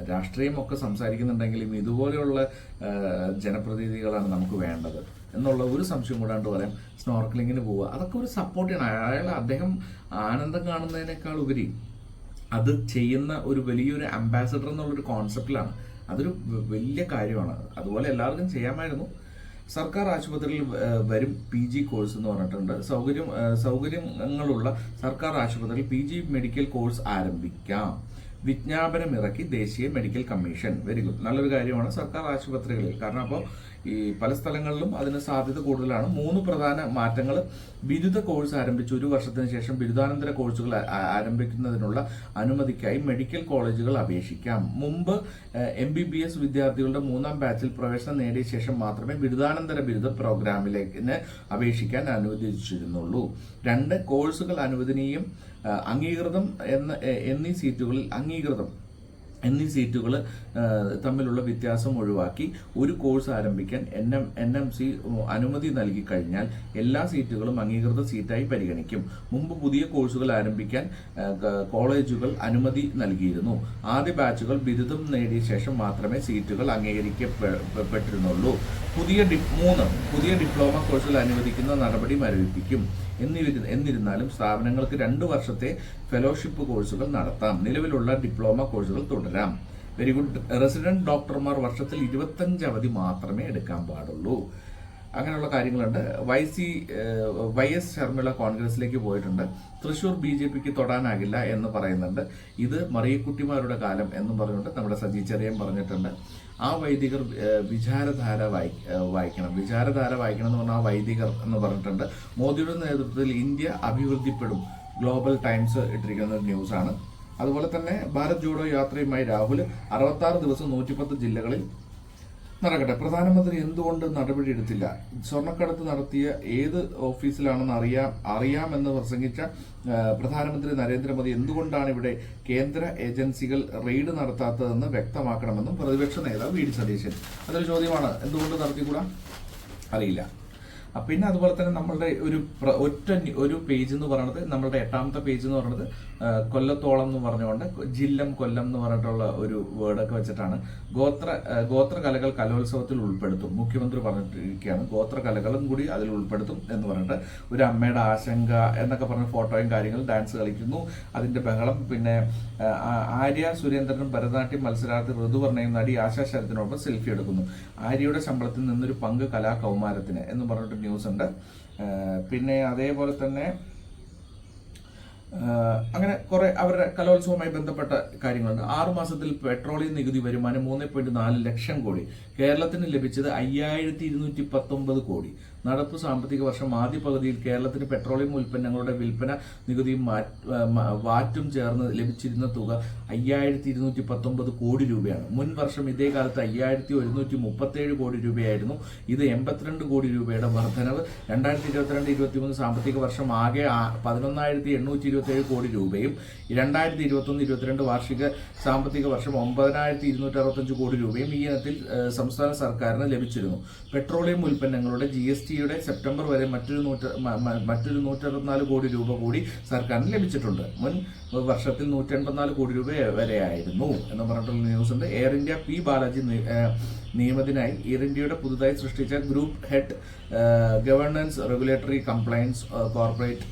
രാഷ്ട്രീയമൊക്കെ സംസാരിക്കുന്നുണ്ടെങ്കിലും ഇതുപോലെയുള്ള ജനപ്രതിനിധികളാണ് നമുക്ക് വേണ്ടത് എന്നുള്ള ഒരു സംശയം കൂടാണ്ട് പറയാം. സ്നോർക്കലിങ്ങിന് പോവുക, അതൊക്കെ ഒരു സപ്പോർട്ട് ചെയ്യണം. അദ്ദേഹം ആനന്ദം കാണുന്നതിനേക്കാൾ ഉപരി അത് ചെയ്യുന്ന ഒരു വലിയൊരു അംബാസഡർ എന്നുള്ളൊരു കോൺസെപ്റ്റിലാണ്. അതൊരു വലിയ കാര്യമാണ്. അതുപോലെ എല്ലാവർക്കും ചെയ്യാമായിരുന്നു. സർക്കാർ ആശുപത്രിയിൽ വരും PG കോഴ്സ് എന്ന് പറഞ്ഞിട്ടുണ്ട്. സൗകര്യങ്ങളുള്ള സർക്കാർ ആശുപത്രിയിൽ PG മെഡിക്കൽ കോഴ്സ് ആരംഭിക്കാം. വിജ്ഞാപനമിറക്കി ദേശീയ മെഡിക്കൽ കമ്മീഷൻ. വെരി ഗുഡ്, നല്ലൊരു കാര്യമാണ് സർക്കാർ ആശുപത്രികളിൽ. കാരണം അപ്പോൾ ഈ പല സ്ഥലങ്ങളിലും അതിന് സാധ്യത കൂടുതലാണ്. 3 പ്രധാന മാറ്റങ്ങൾ. ബിരുദ കോഴ്സ് ആരംഭിച്ച് 1 വർഷത്തിന് ശേഷം ബിരുദാനന്തര കോഴ്സുകൾ ആരംഭിക്കുന്നതിനുള്ള അനുമതിക്കായി മെഡിക്കൽ കോളേജുകൾ അപേക്ഷിക്കാം. മുമ്പ് MBBS വിദ്യാർത്ഥികളുടെ 3ാം ബാച്ചിൽ പ്രവേശനം നേടിയ ശേഷം മാത്രമേ ബിരുദാനന്തര ബിരുദ പ്രോഗ്രാമിലേക്ക് അപേക്ഷിക്കാൻ അനുവദിച്ചിരുന്നുള്ളൂ. 2 കോഴ്സുകൾ അനുവദനീയം അംഗീകൃതം എന്നീ സീറ്റുകൾ തമ്മിലുള്ള വ്യത്യാസം ഒഴിവാക്കി ഒരു കോഴ്സ് ആരംഭിക്കാൻ NMC അനുമതി നൽകി കഴിഞ്ഞാൽ എല്ലാ സീറ്റുകളും അംഗീകൃത സീറ്റായി പരിഗണിക്കും. മുമ്പ് പുതിയ കോഴ്സുകൾ ആരംഭിക്കാൻ കോളേജുകൾ അനുമതി നൽകിയിരുന്നു. ആദ്യ ബാച്ചുകൾ ബിരുദം നേടിയ ശേഷം മാത്രമേ സീറ്റുകൾ അംഗീകരിക്കപ്പെട്ടിരുന്നുള്ളൂ. പുതിയ ഡിപ്ലോമ കോഴ്സുകൾ അനുവദിക്കുന്ന നടപടി മരവിപ്പിക്കും. എന്നിരുന്നാലും സ്ഥാപനങ്ങൾക്ക് 2 വർഷത്തെ ഫെലോഷിപ്പ് കോഴ്സുകൾ നടത്താം. നിലവിലുള്ള ഡിപ്ലോമ കോഴ്സുകൾ തുടരാം. Very good. റെസിഡന്റ് ഡോക്ടർമാർ വർഷത്തിൽ 25 അവധി മാത്രമേ എടുക്കാൻ പാടുള്ളൂ. അങ്ങനെയുള്ള കാര്യങ്ങളുണ്ട്. YS ശർമിള കോൺഗ്രസിലേക്ക് പോയിട്ടുണ്ട്. തൃശൂർ BJPക്ക് തൊടാനാകില്ല എന്ന് പറയുന്നുണ്ട്. ഇത് മറിയക്കുട്ടിമാരുടെ കാലം എന്നും പറഞ്ഞുകൊണ്ട് നമ്മുടെ സജി ചെറിയൻ പറഞ്ഞിട്ടുണ്ട്. ആ വൈദികർ വിചാരധാര വായിക്കണം. വിചാരധാര വായിക്കണം എന്ന് പറഞ്ഞാൽ ആ വൈദികർ എന്ന് പറഞ്ഞിട്ടുണ്ട്. മോദിയുടെ നേതൃത്വത്തിൽ ഇന്ത്യ അഭിവൃദ്ധിപ്പെടും. ഗ്ലോബൽ ടൈംസ് ഇട്ടിരിക്കുന്ന ന്യൂസാണ്. അതുപോലെ തന്നെ ഭാരത് ജോഡോ യാത്രയുമായി രാഹുൽ 66 ദിവസം 110 ജില്ലകളിൽ നടക്കട്ടെ. പ്രധാനമന്ത്രി എന്തുകൊണ്ട് നടപടിയെടുത്തില്ല? സ്വർണ്ണക്കടത്ത് നടത്തിയ ഏത് ഓഫീസിലാണെന്ന് അറിയാമെന്ന് പ്രസംഗിച്ച പ്രധാനമന്ത്രി നരേന്ദ്രമോദി എന്തുകൊണ്ടാണ് ഇവിടെ കേന്ദ്ര ഏജൻസികൾ റെയ്ഡ് നടത്താത്തതെന്ന് വ്യക്തമാക്കണമെന്നും പ്രതിപക്ഷ നേതാവ് VD സതീശൻ. അതൊരു ചോദ്യമാണ്. എന്തുകൊണ്ട് നടത്തിക്കൂടാ? അറിയില്ല. പിന്നെ അതുപോലെ തന്നെ നമ്മളുടെ ഒരു പേജ് എന്ന് പറയുന്നത്, നമ്മളുടെ 8ാമത്തെ പേജ് എന്ന് പറയുന്നത് കൊല്ലത്തോളം എന്ന് പറഞ്ഞുകൊണ്ട് ജില്ലം കൊല്ലം എന്ന് പറഞ്ഞിട്ടുള്ള ഒരു വേർഡൊക്കെ വെച്ചിട്ടാണ് ഗോത്ര കലകൾ കലോത്സവത്തിൽ ഉൾപ്പെടുത്തും. മുഖ്യമന്ത്രി പറഞ്ഞിട്ടിരിക്കുകയാണ് ഗോത്ര കലകളും കൂടി അതിൽ ഉൾപ്പെടുത്തും എന്ന് പറഞ്ഞിട്ട്. ഒരു അമ്മയുടെ ആശങ്ക എന്നൊക്കെ പറഞ്ഞ ഫോട്ടോയും കാര്യങ്ങളും, ഡാൻസ് കളിക്കുന്നു, അതിന്റെ ബഹളം. പിന്നെ ആര്യ സുരേന്ദ്രനും ഭരതനാട്യം മത്സരാർത്ഥി ഋതുവർണ്ണയും നടി ആശാ ശരത്തിനോടൊപ്പം സെൽഫി എടുക്കുന്നു. ആര്യയുടെ ശമ്പളത്തിൽ നിന്നൊരു പങ്ക് കലാകൗമാരത്തിന് എന്ന് പറഞ്ഞിട്ട് ന്യൂസ് ഉണ്ട്. പിന്നെ അതേപോലെ തന്നെ അങ്ങനെ കുറെ അവരുടെ കലോത്സവവുമായി ബന്ധപ്പെട്ട കാര്യങ്ങളുണ്ട്. 6 മാസത്തിൽ പെട്രോളിയം നികുതി വരുമാനം 3.4 ലക്ഷം കോടി. കേരളത്തിന് ലഭിച്ചത് 5219 കോടി. നടപ്പ് സാമ്പത്തിക വർഷം ആദ്യ പകുതിയിൽ കേരളത്തിന് പെട്രോളിയം ഉൽപ്പന്നങ്ങളുടെ വിൽപ്പന നികുതിയും വാറ്റും ചേർന്ന് ലഭിച്ചിരുന്ന തുക 5219 കോടി രൂപയാണ്. മുൻ വർഷം ഇതേ കാലത്ത് 5137 കോടി രൂപയായിരുന്നു. ഇത് 82 കോടി രൂപയുടെ വർധനവ്. 2022-23 സാമ്പത്തിക വർഷം ആകെ 11,827 കോടി രൂപയും 2021-22 വാർഷിക സാമ്പത്തിക വർഷം 9,265 കോടി രൂപയും ഈ ഇനത്തിൽ സംസ്ഥാന സർക്കാരിന് ലഭിച്ചിരുന്നു. പെട്രോളിയം ഉൽപ്പന്നങ്ങളുടെ GST സെപ്റ്റംബർ വരെ മറ്റൊരു 164 കോടി രൂപ കൂടി സർക്കാരിന് ലഭിച്ചിട്ടുണ്ട്. മുൻ വർഷത്തിൽ 184 കോടി രൂപ വരെയായിരുന്നു എന്ന് പറഞ്ഞിട്ടുള്ള ന്യൂസ് ഉണ്ട്. എയർ ഇന്ത്യ പി ബാലാജി നിയമത്തിനായി എയർ ഇന്ത്യയുടെ പുതുതായി സൃഷ്ടിച്ച group head governance regulatory compliance corporate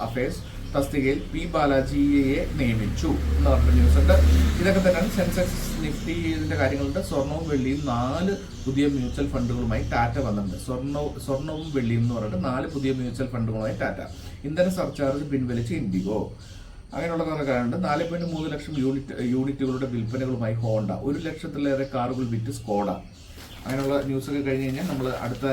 affairs തസ്തികയിൽ പി ബാലാജിയെ നിയമിച്ചു എന്ന് പറഞ്ഞ ന്യൂസ് ഉണ്ട്. ഇതൊക്കെ തന്നെയാണ് സെൻസെക്സ് നിഫ്റ്റി ഇതിന്റെ കാര്യങ്ങളുണ്ട്. സ്വർണവും വെള്ളിയും 4 പുതിയ മ്യൂച്വൽ ഫണ്ടുകളുമായി ടാറ്റ വന്നിട്ടുണ്ട്. സ്വർണവും വെള്ളിയും എന്ന് പറഞ്ഞിട്ട് 4 പുതിയ മ്യൂച്വൽ ഫണ്ടുകളുമായി ടാറ്റ. ഇന്ധന സർചാർജ് പിൻവലിച്ച് ഇൻഡിഗോ. അങ്ങനെയുള്ള കുറെ കാര്യമുണ്ട്. 4.3 ലക്ഷം യൂണിറ്റുകളുടെ വിൽപ്പനകളുമായി ഹോണ്ട. 1 ലക്ഷത്തിലേറെ കാറുകൾ വിറ്റ് സ്കോഡ. അങ്ങനെയുള്ള ന്യൂസൊക്കെ കഴിഞ്ഞ് കഴിഞ്ഞാൽ നമ്മൾ അടുത്ത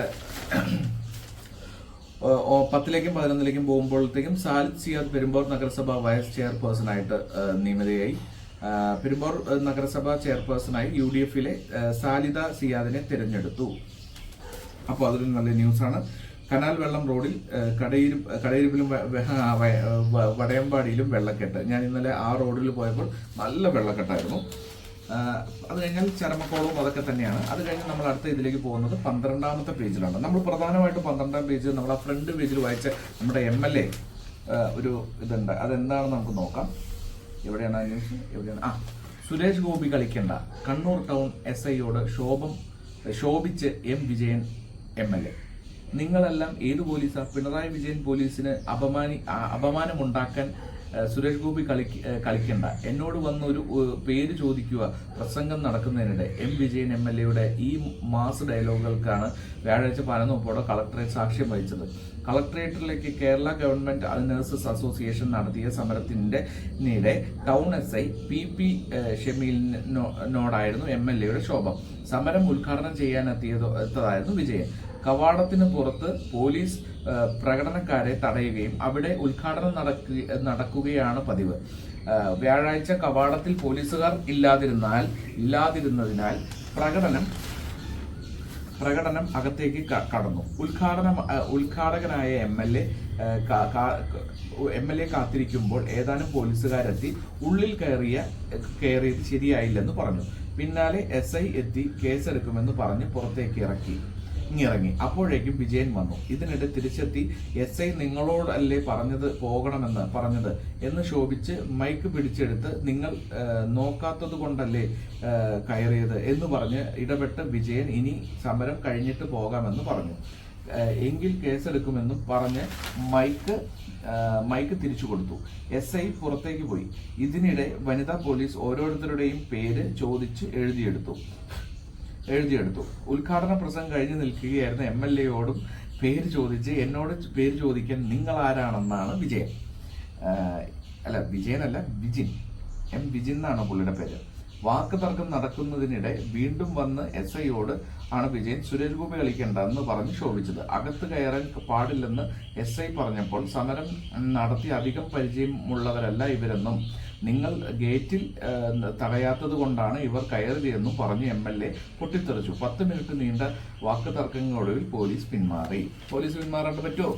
10ലേക്കും 11ലേക്കും പോകുമ്പോഴത്തേക്കും സാലിദ് സിയാദ് പെരുമ്പാവൂർ നഗരസഭ വൈസ് ചെയർപേഴ്സണായിട്ട് നിയമിതയായി. പെരുമ്പാവൂർ നഗരസഭ ചെയർപേഴ്സണായി UDF-ലെ സാലിദ സിയാദിനെ തിരഞ്ഞെടുത്തു. അപ്പോൾ അതൊരു നല്ല ന്യൂസാണ്. കനാൽ വെള്ളം റോഡിൽ കടയിരിപ്പിലും വടയമ്പാടിയിലും വെള്ളക്കെട്ട്. ഞാൻ ഇന്നലെ ആ റോഡിൽ പോയപ്പോൾ നല്ല വെള്ളക്കെട്ടായിരുന്നു. അത് കഴിഞ്ഞാൽ ചരമക്കോളവും അതൊക്കെ തന്നെയാണ്. അത് കഴിഞ്ഞ് നമ്മൾ അടുത്ത ഇതിലേക്ക് പോകുന്നത് 12ാമത്തെ പേജിലാണ്. നമ്മൾ പ്രധാനമായിട്ടും 12ാം പേജ് നമ്മൾ ആ ഫ്രണ്ട് പേജിൽ വായിച്ച നമ്മുടെ MLA ഒരു ഇതുണ്ട്. അതെന്താണെന്ന് നമുക്ക് നോക്കാം. എവിടെയാണ് ആ ന്യൂസ്? എവിടെയാണ്? സുരേഷ് ഗോപി കളിക്കണ്ട. കണ്ണൂർ ടൗൺ SIയോട് ശോഭിച്ച് M വിജയൻ MLA. നിങ്ങളെല്ലാം ഏത് പോലീസാ? പിണറായി വിജയൻ പോലീസിന് അപമാനമുണ്ടാക്കാൻ സുരേഷ് ഗോപി കളിക്കണ്ട. എന്നോട് വന്നൊരു പേര് ചോദിക്കുക. പ്രസംഗം നടക്കുന്നതിനിടെ M വിജയൻ MLAയുടെ ഈ മാസ് ഡയലോഗുകൾക്കാണ് വ്യാഴാഴ്ച പനനൊപ്പോടെ കളക്ടറേറ്റ് സാക്ഷ്യം വഹിച്ചത്. കളക്ടറേറ്റിലേക്ക് കേരള ഗവൺമെന്റ് നഴ്സസ് അസോസിയേഷൻ നടത്തിയ സമരത്തിനിടെ ടൗൺ SI PP ഷമീലിനോടായിരുന്നു MLAയുടെ ക്ഷോഭം. സമരം ഉദ്ഘാടനം ചെയ്യാനെത്തിയതായിരുന്നു വിജയൻ. കവാടത്തിന് പുറത്ത് പോലീസ് പ്രകടനക്കാരെ തടയുകയും അവിടെ ഉദ്ഘാടനം നടക്കുകയാണ് പതിവ്. വ്യാഴാഴ്ച കവാടത്തിൽ പോലീസുകാർ ഇല്ലാതിരുന്നതിനാൽ പ്രകടനം അകത്തേക്ക് കടന്നു. ഉദ്ഘാടകനായ MLA കാത്തിരിക്കുമ്പോൾ ഏതാനും പോലീസുകാരെത്തി ഉള്ളിൽ കയറിയത് ശരിയായില്ലെന്ന് പറഞ്ഞു. പിന്നാലെ SI എത്തി കേസെടുക്കുമെന്ന് പറഞ്ഞ് പുറത്തേക്ക് ഇറങ്ങി. അപ്പോഴേക്കും വിജയൻ വന്നു. ഇതിനിടെ തിരിച്ചെത്തി SI നിങ്ങളോടല്ലേ പറഞ്ഞത് എന്ന് ശോഭിച്ച് മൈക്ക് പിടിച്ചെടുത്ത് നിങ്ങൾ നോക്കാത്തത് കൊണ്ടല്ലേ കയറിയത് എന്ന് പറഞ്ഞ് ഇടപെട്ട് വിജയൻ ഇനി സമരം കഴിഞ്ഞിട്ട് പോകാമെന്ന് പറഞ്ഞു. എങ്കിൽ കേസെടുക്കുമെന്നും പറഞ്ഞ് മൈക്ക് തിരിച്ചു കൊടുത്തു. SI പുറത്തേക്ക് പോയി. ഇതിനിടെ വനിതാ പോലീസ് ഓരോരുത്തരുടെയും പേര് ചോദിച്ച് എഴുതിയെടുത്തു. ഉദ്ഘാടന പ്രസംഗം കഴിഞ്ഞു നിൽക്കുകയായിരുന്ന MLAയോടും പേര് ചോദിച്ച് എന്നോട് പേര് ചോദിക്കാൻ നിങ്ങൾ ആരാണെന്നാണ് വിജിൻ. M വിജിൻ എന്നാണ് പുള്ളിയുടെ പേര്. വാക്ക് തർക്കം നടക്കുന്നതിനിടെ വീണ്ടും വന്ന് SIയോട് ആണ് വിജയൻ സുരേഷ് ഗോപി കളിക്കേണ്ടെന്ന് പറഞ്ഞ് ശോഭിച്ചത്. അകത്ത് കയറാൻ പാടില്ലെന്ന് SI പറഞ്ഞപ്പോൾ സമരം നടത്തി അധികം പരിചയമുള്ളവരല്ല ഇവരെന്നും നിങ്ങൾ ഗേറ്റിൽ തടയാത്തത് കൊണ്ടാണ് ഇവർ കയറിയതെന്നും പറഞ്ഞ് MLA പൊട്ടിത്തെറിച്ചു. 10 മിനിറ്റ് നീണ്ട വാക്ക് തർക്കങ്ങളൊടുവിൽ പോലീസ് പിന്മാറാണ്ട് പറ്റുമോ?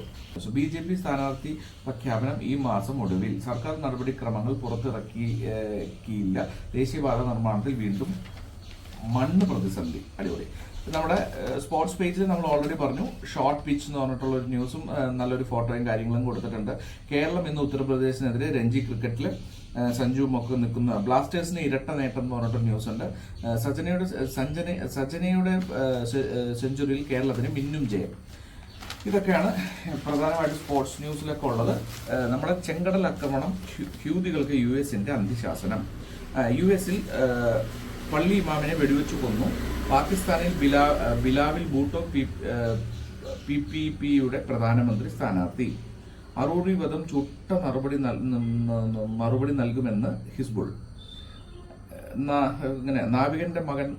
BJP സ്ഥാനാർത്ഥി പ്രഖ്യാപനം ഈ മാസം ഒടുവിൽ. സർക്കാർ നടപടിക്രമങ്ങൾ പുറത്തിറക്കിയില്ല. ദേശീയപാത നിർമ്മാണത്തിൽ വീണ്ടും മണ്ണ് പ്രതിസന്ധി. അടിപൊളി. നമ്മുടെ സ്പോർട്സ് പേജിൽ നമ്മൾ ഓൾറെഡി പറഞ്ഞു, ഷോർട്ട് പിച്ച് എന്ന് പറഞ്ഞിട്ടുള്ള ഒരു ന്യൂസും നല്ലൊരു ഫോട്ടോയും കാര്യങ്ങളും കൊടുത്തിട്ടുണ്ട്. കേരളം ഇന്ന് ഉത്തർപ്രദേശിനെതിരെ രഞ്ജി ക്രിക്കറ്റിൽ സഞ്ജുവും ഒക്കെ നിൽക്കുന്ന ബ്ലാസ്റ്റേഴ്സിന് ഇരട്ട നേട്ടം എന്ന് പറഞ്ഞിട്ടൊരു ന്യൂസ് ഉണ്ട്. സജനയുടെ സെഞ്ചുറിയിൽ കേരളത്തിന് മിന്നും ജയം. ഇതൊക്കെയാണ് പ്രധാനമായിട്ട് സ്പോർട്സ് ന്യൂസിലൊക്കെ ഉള്ളത്. നമ്മുടെ ചെങ്കടൽ ആക്രമണം, ഹ്യൂതികൾക്ക് US-ന്റെ അന്ത്യശാസനം. US-ൽ പള്ളി ഇമാമിനെ വെടിവെച്ചു കൊന്നു. പാകിസ്ഥാനിൽ ബിലാവിൽ ഭൂട്ടോ PPP-യുടെ പ്രധാനമന്ത്രി സ്ഥാനാർത്ഥി. അറൂറി വധം ചുട്ട മറുപടി നൽകുമെന്ന് ഹിസ്ബുൾ. ഇങ്ങനെ നാവികന്റെ മകൻ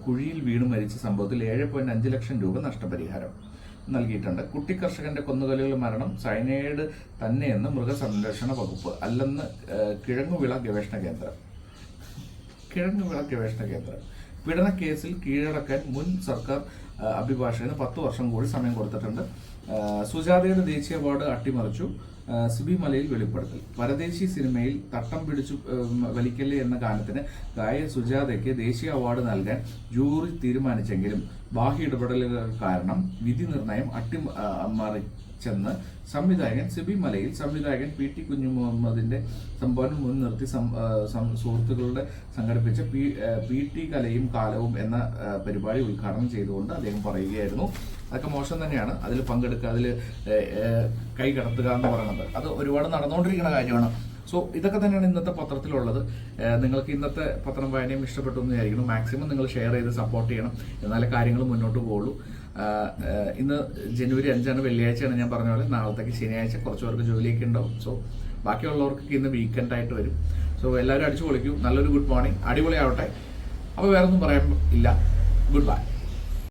കുഴിയിൽ വീണ് മരിച്ച സംഭവത്തിൽ 7.5 ലക്ഷം രൂപ നഷ്ടപരിഹാരം നൽകിയിട്ടുണ്ട്. കുട്ടിക്കർഷകന്റെ കൊന്നുകൊലകളുടെ മരണം സയനൈഡ് തന്നെയെന്ന് മൃഗസംരക്ഷണ വകുപ്പ്, അല്ലെന്ന് കിഴങ്ങുവിള ഗവേഷണ കേന്ദ്രം. പീഡനക്കേസിൽ കീഴടക്കാൻ മുൻ സർക്കാർ അഭിഭാഷകന് 10 വർഷം കൂടി സമയം കൊടുത്തിട്ടുണ്ട്. സുജാതയുടെ ദേശീയ അവാർഡ് അട്ടിമറിച്ചു. സിബി മലയിൽ വെളിപ്പെടുത്തൽ. പരദേശി സിനിമയിൽ തട്ടം പിടിച്ചു വലിക്കല്ലേ എന്ന ഗാനത്തിന് ഗായക സുജാതയ്ക്ക് ദേശീയ അവാർഡ് നൽകാൻ ജൂറി തീരുമാനിച്ചെങ്കിലും ബാഹ്യ ഇടപെടലുകൾ കാരണം വിധി നിർണയം അട്ടിമറിച്ചെന്ന് സംവിധായകൻ സിബി മലയിൽ. സംവിധായകൻ PT കുഞ്ഞുമുഹമ്മദിന്റെ സംഭാവന മുൻനിർത്തി സുഹൃത്തുക്കളുടെ സംഘടിപ്പിച്ച PT കലയും കാലവും എന്ന പരിപാടി ഉദ്ഘാടനം ചെയ്തുകൊണ്ട് അദ്ദേഹം പറയുകയായിരുന്നു, അതൊക്കെ മോശം തന്നെയാണ്, അതിൽ പങ്കെടുക്കുക, അതിൽ കൈ കടത്തുക എന്ന് പറയുന്നത് അത് ഒരുപാട് നടന്നുകൊണ്ടിരിക്കുന്ന കാര്യമാണ്. സോ ഇതൊക്കെ തന്നെയാണ് ഇന്നത്തെ പത്രത്തിലുള്ളത്. നിങ്ങൾക്ക് ഇന്നത്തെ പത്രം വായനയും ഇഷ്ടപ്പെട്ടു എന്ന് വിചാരിക്കുന്നു. മാക്സിമം നിങ്ങൾ ഷെയർ ചെയ്ത് സപ്പോർട്ട് ചെയ്യണം, എന്നാലേ കാര്യങ്ങൾ മുന്നോട്ട് പോകുള്ളൂ. ഇന്ന് ജനുവരി 5 വെള്ളിയാഴ്ചയാണ്, ഞാൻ പറഞ്ഞ പോലെ. നാളത്തേക്ക് ശനിയാഴ്ച കുറച്ച് പേർക്ക് ജോലിയൊക്കെ ഉണ്ടാവും. സോ ബാക്കിയുള്ളവർക്കൊക്കെ ഇന്ന് വീക്കെൻഡായിട്ട് വരും. സോ എല്ലാവരും അടിച്ചു പൊളിക്കൂ. നല്ലൊരു ഗുഡ് മോർണിംഗ്, അടിപൊളിയാവട്ടെ. അപ്പോൾ വേറെ ഒന്നും പറയാൻ ഇല്ല. Good bye.